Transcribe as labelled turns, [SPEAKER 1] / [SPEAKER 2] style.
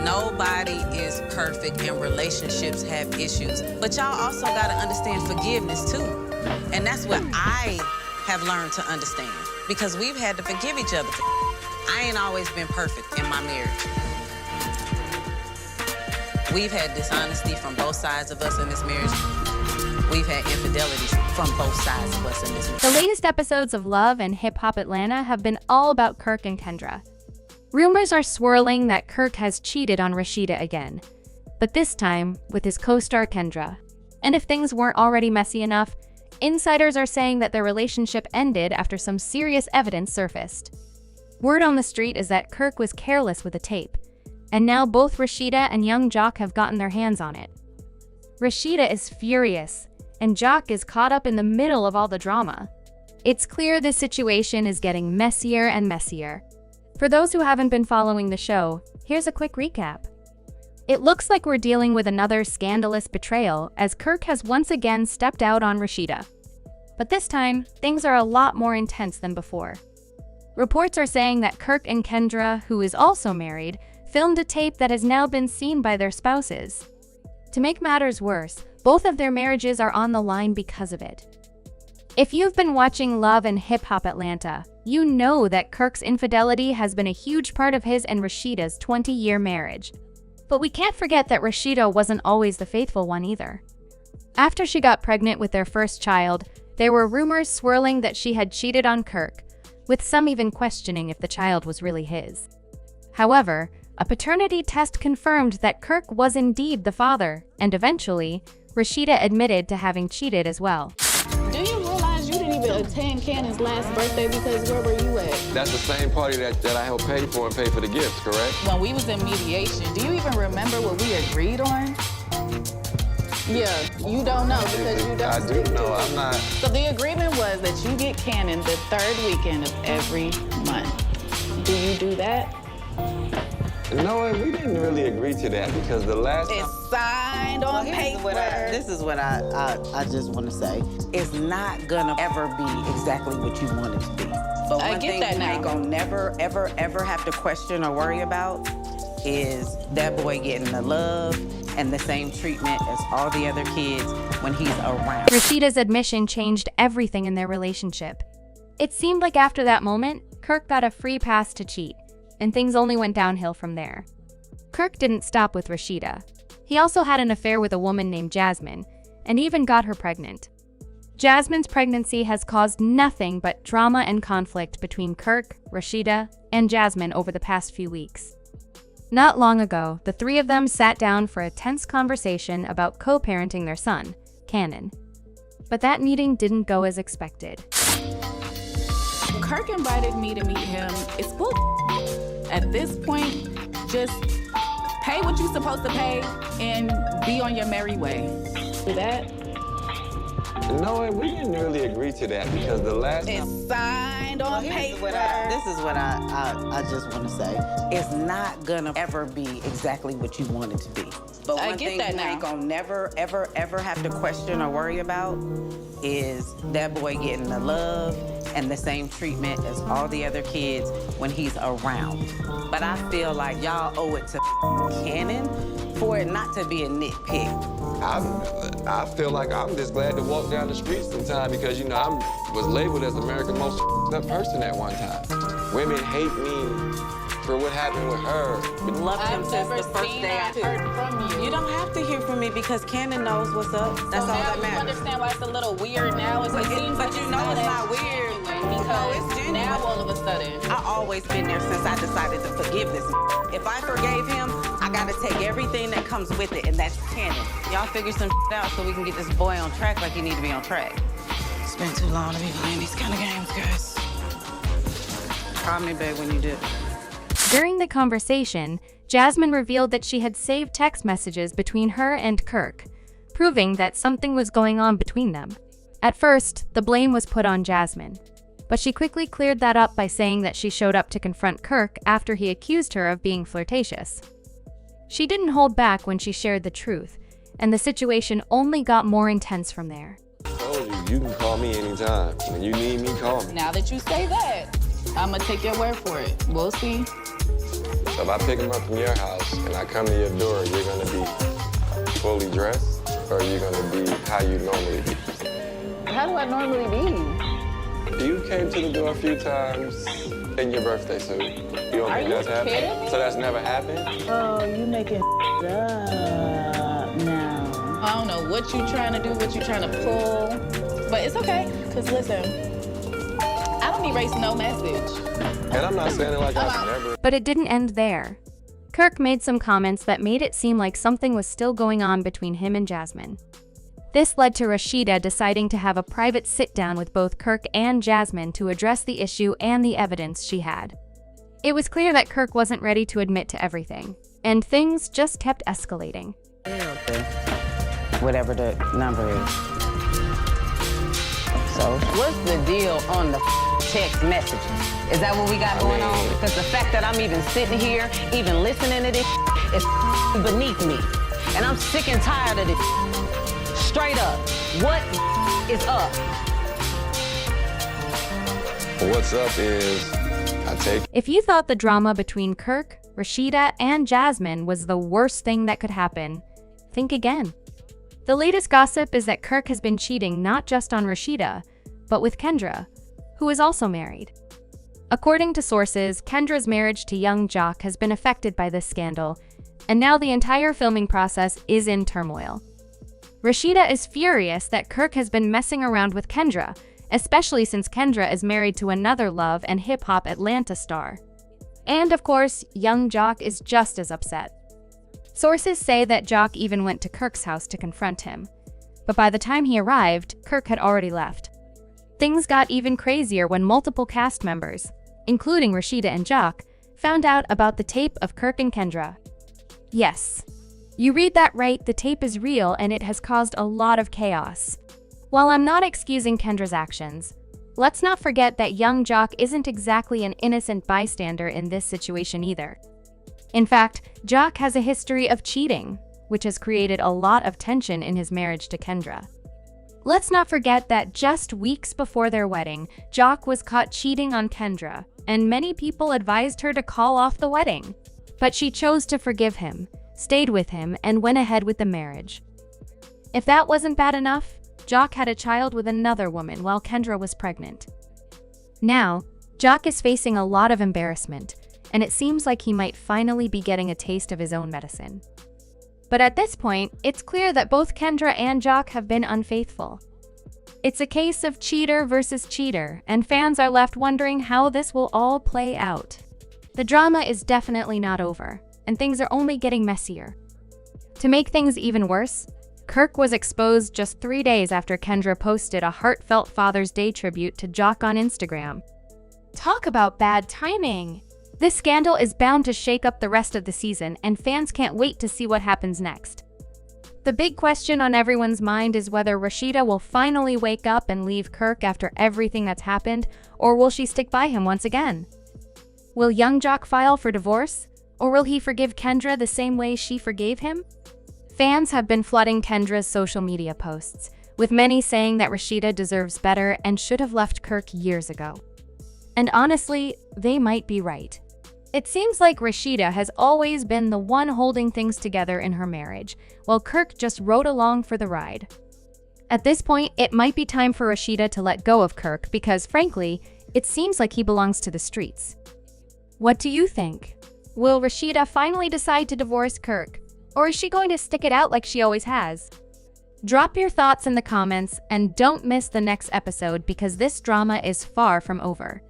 [SPEAKER 1] Nobody is perfect and relationships have issues. But y'all also gotta understand forgiveness too. And that's what I have learned to understand because we've had to forgive each other. I ain't always been perfect in my marriage. We've had dishonesty from both sides of us in this marriage. We've had infidelity from both sides of us in this marriage.
[SPEAKER 2] The latest episodes of Love and Hip Hop Atlanta have been all about Kirk and Kendra. Rumors are swirling that Kirk has cheated on Rasheeda again, but this time with his co-star Kendra. And if things weren't already messy enough, insiders are saying that their relationship ended after some serious evidence surfaced. Word on the street is that Kirk was careless with a tape, and now both Rasheeda and young Jock have gotten their hands on it. Rasheeda is furious, and Jock is caught up in the middle of all the drama. It's clear this situation is getting messier and messier. For those who haven't been following the show, here's a quick recap. It looks like we're dealing with another scandalous betrayal as Kirk has once again stepped out on Rasheeda. But this time, things are a lot more intense than before. Reports are saying that Kirk and Kendra, who is also married, filmed a tape that has now been seen by their spouses. To make matters worse, both of their marriages are on the line because of it. If you've been watching Love and Hip Hop Atlanta, you know that Kirk's infidelity has been a huge part of his and Rasheeda's 20-year marriage. But we can't forget that Rasheeda wasn't always the faithful one either. After she got pregnant with their first child, there were rumors swirling that she had cheated on Kirk, with some even questioning if the child was really his. However, a paternity test confirmed that Kirk was indeed the father, and eventually, Rasheeda admitted to having cheated as well.
[SPEAKER 3] Do you realize you didn't even attend Cannon's last birthday because where were you at?
[SPEAKER 4] That's the same party that I helped pay for and pay for the gifts, correct?
[SPEAKER 3] When we was in mediation, do you even remember what we agreed on? Yeah, you don't know because you don't.
[SPEAKER 4] I do know, I'm not.
[SPEAKER 3] So the agreement was that you get Cannon the third weekend of every month. Do you do that?
[SPEAKER 4] No, we didn't really agree to that because the last time...
[SPEAKER 3] It's signed on paper.
[SPEAKER 1] This is what I just want to say. It's not gonna ever be exactly what you want it to be. But
[SPEAKER 3] I
[SPEAKER 1] one
[SPEAKER 3] get
[SPEAKER 1] thing
[SPEAKER 3] that
[SPEAKER 1] you
[SPEAKER 3] now.
[SPEAKER 1] ain't gonna never, ever have to question or worry about is that boy getting the love and the same treatment as all the other kids when he's around.
[SPEAKER 2] Rasheeda's admission changed everything in their relationship. It seemed like after that moment, Kirk got a free pass to cheat, and things only went downhill from there. Kirk didn't stop with Rasheeda. He also had an affair with a woman named Jasmine, and even got her pregnant. Jasmine's pregnancy has caused nothing but drama and conflict between Kirk, Rasheeda, and Jasmine over the past few weeks. Not long ago, the three of them sat down for a tense conversation about co-parenting their son, Cannon. But that meeting didn't go as expected.
[SPEAKER 3] Kirk invited me to meet him. It's bull. At this point, just pay what you're supposed to pay and be on your merry way. Do that?
[SPEAKER 4] No, we didn't really agree to that because the last time...
[SPEAKER 3] It's signed on paper.
[SPEAKER 1] This is what I just want to say. It's not gonna ever be exactly what you want it to be. But
[SPEAKER 3] I
[SPEAKER 1] one
[SPEAKER 3] get
[SPEAKER 1] thing
[SPEAKER 3] that
[SPEAKER 1] you
[SPEAKER 3] now.
[SPEAKER 1] ain't gonna never, ever have to question or worry about is that boy getting the love and the same treatment as all the other kids when he's around. But I feel like y'all owe it to Cannon for it not to be a nitpick.
[SPEAKER 4] I feel like I'm just glad to walk down the street sometime because, you know, I was labeled as America's most up person at one time. Women hate me for what happened with her.
[SPEAKER 1] Loved him since the first day I
[SPEAKER 3] heard from you.
[SPEAKER 1] You don't have to hear from me because Cannon knows what's up. That's all that
[SPEAKER 3] You
[SPEAKER 1] matters.
[SPEAKER 3] understand why it's a little weird now? But
[SPEAKER 1] you know it's not weird.
[SPEAKER 3] Because
[SPEAKER 1] it's genuine.
[SPEAKER 3] now all of a sudden.
[SPEAKER 1] I've always been there since I decided to forgive this. If I forgave him, I gotta take everything that comes with it, and that's Cannon. Y'all figure some out so we can get this boy on track like he need to be on track. It's been too long to be playing these kind of games, guys. Call me, babe, when you do.
[SPEAKER 2] During the conversation, Jasmine revealed that she had saved text messages between her and Kirk, proving that something was going on between them. At first, the blame was put on Jasmine, but she quickly cleared that up by saying that she showed up to confront Kirk after he accused her of being flirtatious. She didn't hold back when she shared the truth, and the situation only got more intense from there.
[SPEAKER 4] I told you, you can call me anytime. When you need me, call me.
[SPEAKER 3] Now that you say that, I'm gonna take your word for it. We'll see.
[SPEAKER 4] So if I pick him up from your house and I come to your door, you're gonna be fully dressed, or you're gonna be how you normally be?
[SPEAKER 3] How do I normally be?
[SPEAKER 4] You came to the door a few times in your birthday suit. You don't think that's happened?
[SPEAKER 3] kidding me?
[SPEAKER 4] So that's never happened?
[SPEAKER 5] Oh, you making up now.
[SPEAKER 3] I don't know what you trying to do, what you trying to pull, but it's okay. Cause listen, I don't erase no message.
[SPEAKER 4] And I'm not saying it like I've never.
[SPEAKER 2] But it didn't end there. Kirk made some comments that made it seem like something was still going on between him and Jasmine. This led to Rasheeda deciding to have a private sit-down with both Kirk and Jasmine to address the issue and the evidence she had. It was clear that Kirk wasn't ready to admit to everything, and things just kept escalating.
[SPEAKER 1] Whatever the number is. So, what's the deal on the text messages? Is that what we got going on? Because the fact that I'm even sitting here, even listening to this is beneath me. And I'm sick and tired of this. Straight up. What is up?
[SPEAKER 4] What's up is, I take.
[SPEAKER 2] If you thought the drama between Kirk, Rasheeda, and Jasmine was the worst thing that could happen, think again. The latest gossip is that Kirk has been cheating not just on Rasheeda, but with Kendra, who is also married. According to sources, Kendra's marriage to young Jock has been affected by this scandal, and now the entire filming process is in turmoil. Rasheeda is furious that Kirk has been messing around with Kendra, especially since Kendra is married to another love and hip-hop Atlanta star. And of course, young Jock is just as upset. Sources say that Jock even went to Kirk's house to confront him, but by the time he arrived, Kirk had already left. Things got even crazier when multiple cast members, including Rasheeda and Jock, found out about the tape of Kirk and Kendra. Yes, you read that right, the tape is real and it has caused a lot of chaos. While I'm not excusing Kendra's actions, let's not forget that young Jock isn't exactly an innocent bystander in this situation either. In fact, Jock has a history of cheating, which has created a lot of tension in his marriage to Kendra. Let's not forget that just weeks before their wedding, Jock was caught cheating on Kendra, and many people advised her to call off the wedding. But she chose to forgive him, stayed with him, and went ahead with the marriage. If that wasn't bad enough, Jock had a child with another woman while Kendra was pregnant. Now, Jock is facing a lot of embarrassment, and it seems like he might finally be getting a taste of his own medicine. But at this point, it's clear that both Kendra and Jock have been unfaithful. It's a case of cheater versus cheater, and fans are left wondering how this will all play out. The drama is definitely not over, and things are only getting messier. To make things even worse, Kirk was exposed just 3 days after Kendra posted a heartfelt Father's Day tribute to Jock on Instagram. Talk about bad timing! This scandal is bound to shake up the rest of the season, and fans can't wait to see what happens next. The big question on everyone's mind is whether Rasheeda will finally wake up and leave Kirk after everything that's happened, or will she stick by him once again? Will young Jock file for divorce, or will he forgive Kendra the same way she forgave him? Fans have been flooding Kendra's social media posts, with many saying that Rasheeda deserves better and should have left Kirk years ago. And honestly, they might be right. It seems like Rasheeda has always been the one holding things together in her marriage, while Kirk just rode along for the ride. At this point, it might be time for Rasheeda to let go of Kirk because, frankly, it seems like he belongs to the streets. What do you think? Will Rasheeda finally decide to divorce Kirk, or is she going to stick it out like she always has? Drop your thoughts in the comments and don't miss the next episode because this drama is far from over.